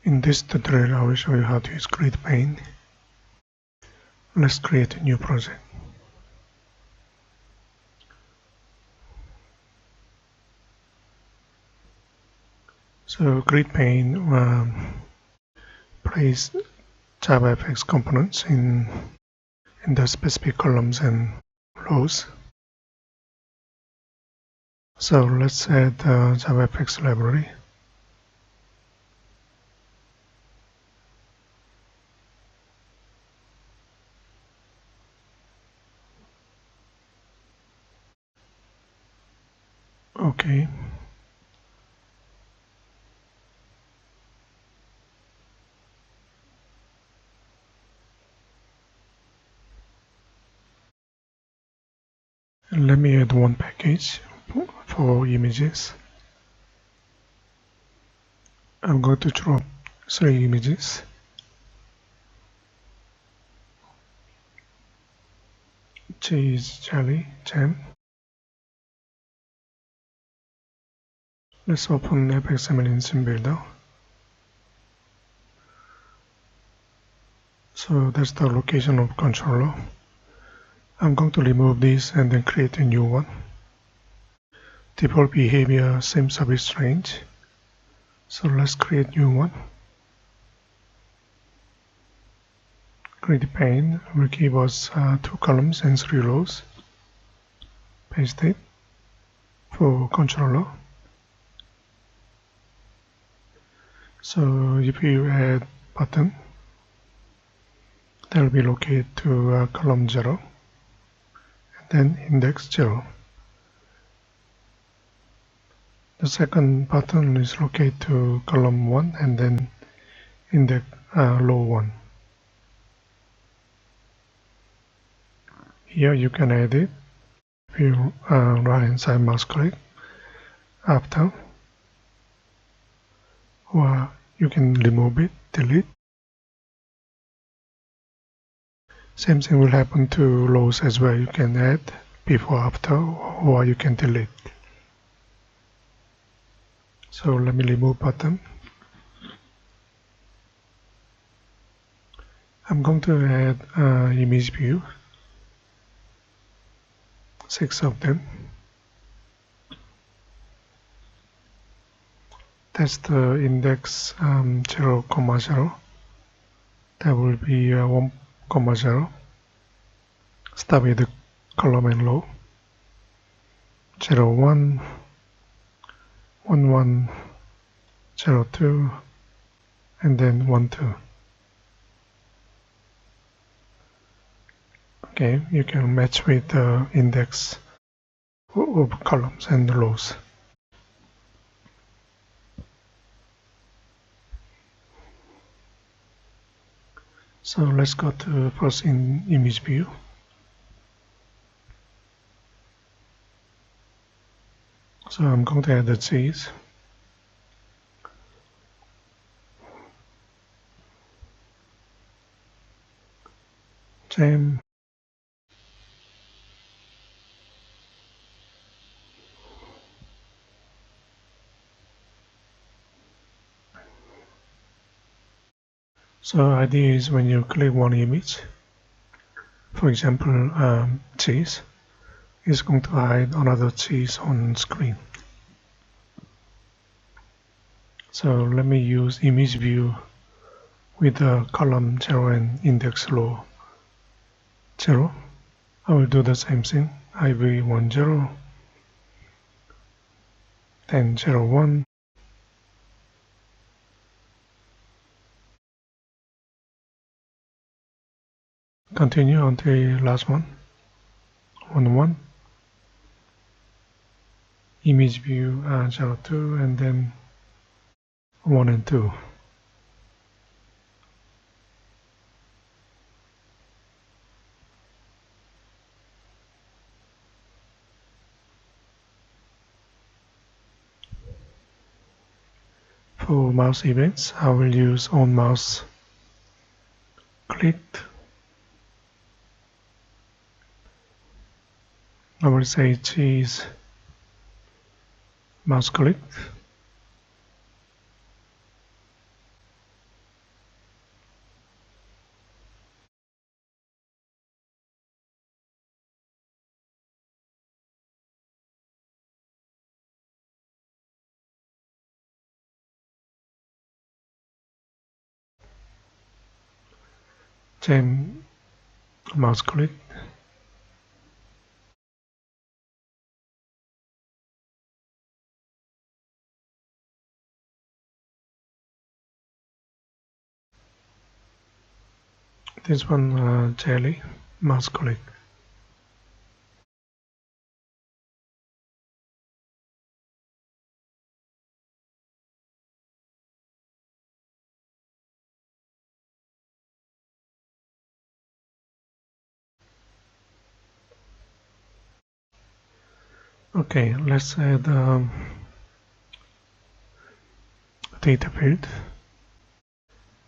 In this tutorial, I will show you how to use GridPane. Let's create a new project. So GridPane places JavaFX components in the specific columns and rows. So let's add the JavaFX library. Okay. And let me add one package for images. I'm going to drop 3 images. Cheese, jelly, jam. Let's open fxml in SceneBuilder. So that's the location of controller. I'm going to remove this and then create a new one. Default behavior same service range. So let's create new one. GridPane will give us 2 columns and 3 rows. Paste it for controller. So if you add button, that will be located to column 0 and then index 0. The second button is located to column 1 and then index row 1. Here you can edit if you right hand side mouse click after, or you can remove it, delete. Same thing will happen to rows as well. You can add before, after, or you can delete. So let me remove button. I'm going to add image view, 6 of them. That's the index 0, 0. That will be 1, 0. Start with the column and row. 0, 1, 1, 1, 0, 2, and then 1, 2. Okay, you can match with the index of columns and rows. So let's go to first in image view. So I'm going to add the cheese. Jam. So idea is when you click one image, for example cheese, it's going to hide another cheese on screen. So let me use image view with the column 0 and index row 0. I will do the same thing, IV 10, then 01, continue until last one, 1, image view 02, and then 1 and 2. For mouse events, I will use on mouse clicked. I will say cheese mouse clicked. Then mouse click. This one jelly, mouse click. Okay, let's add data field.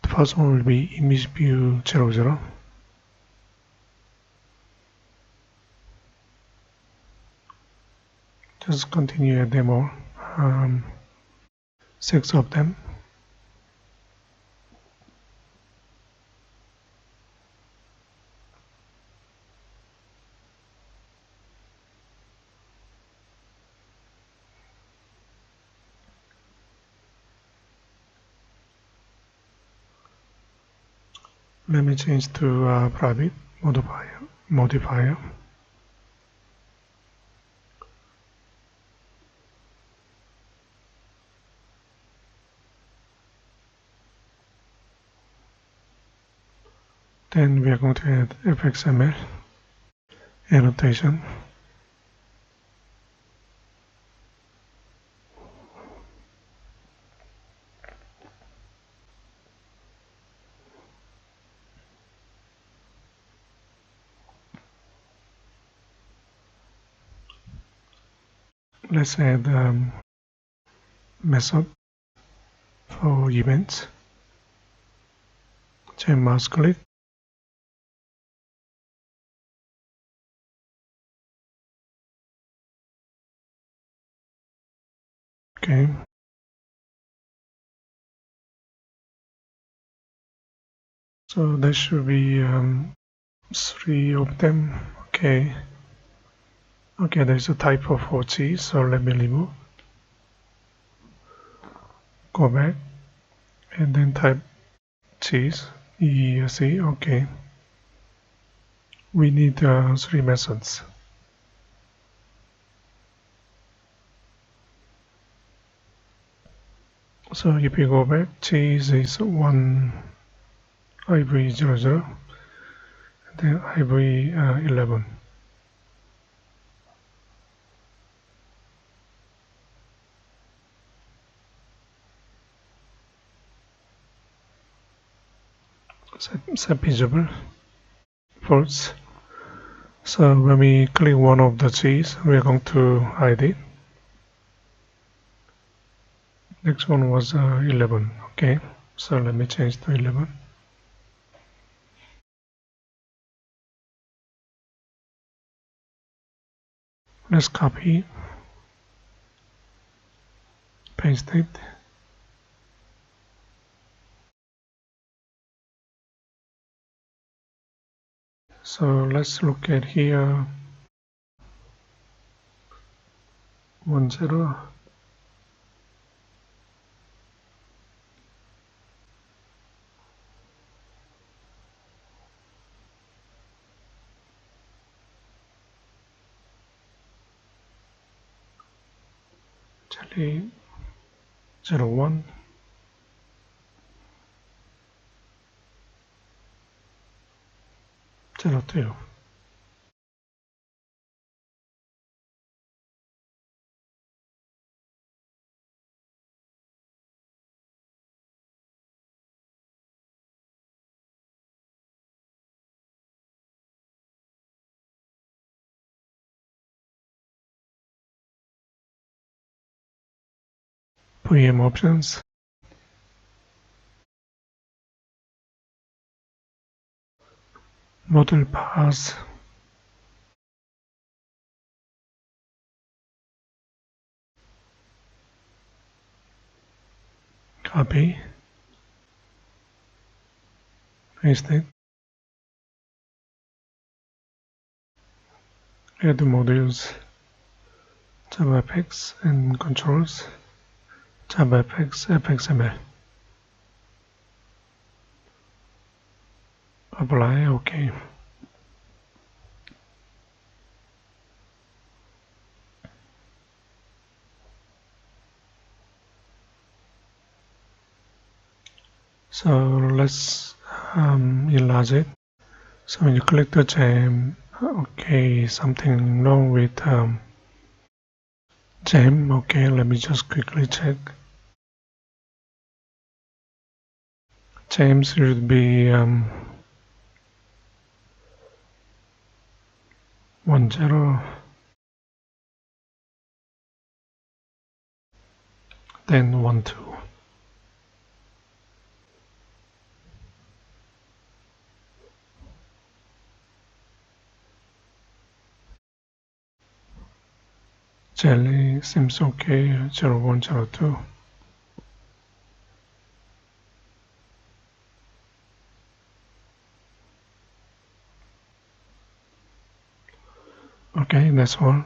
The first one will be image view 00. Just continue a demo. 6 of them. Let me change to private modifier. Then we are going to add fxml annotation. Let's add method for events. Then mouse click. Okay. So there should be 3 of them. Okay. Okay, there's a typo for G, so let me remove. Go back and then type cheese, EESE. Okay. We need 3 methods. So if you go back, cheese is 1 IV00, and then IV11. Set visible, false. So when we click one of the cheese, we are going to hide it. Next one was 11. Okay, so let me change to 11. Let's copy, paste it. So let's look at here. 10. Jelly 01. Zero 02. VM options. Model path. Copy. Paste it. Add the modules. JavaFX and controls. JavaFX FXML. apply, okay. So let's enlarge it. So when you click the gem, okay, something wrong with gem. Okay, let me just quickly check. Gem should be 10, then 12. Jelly seems okay, 01, 02. Okay, that's all.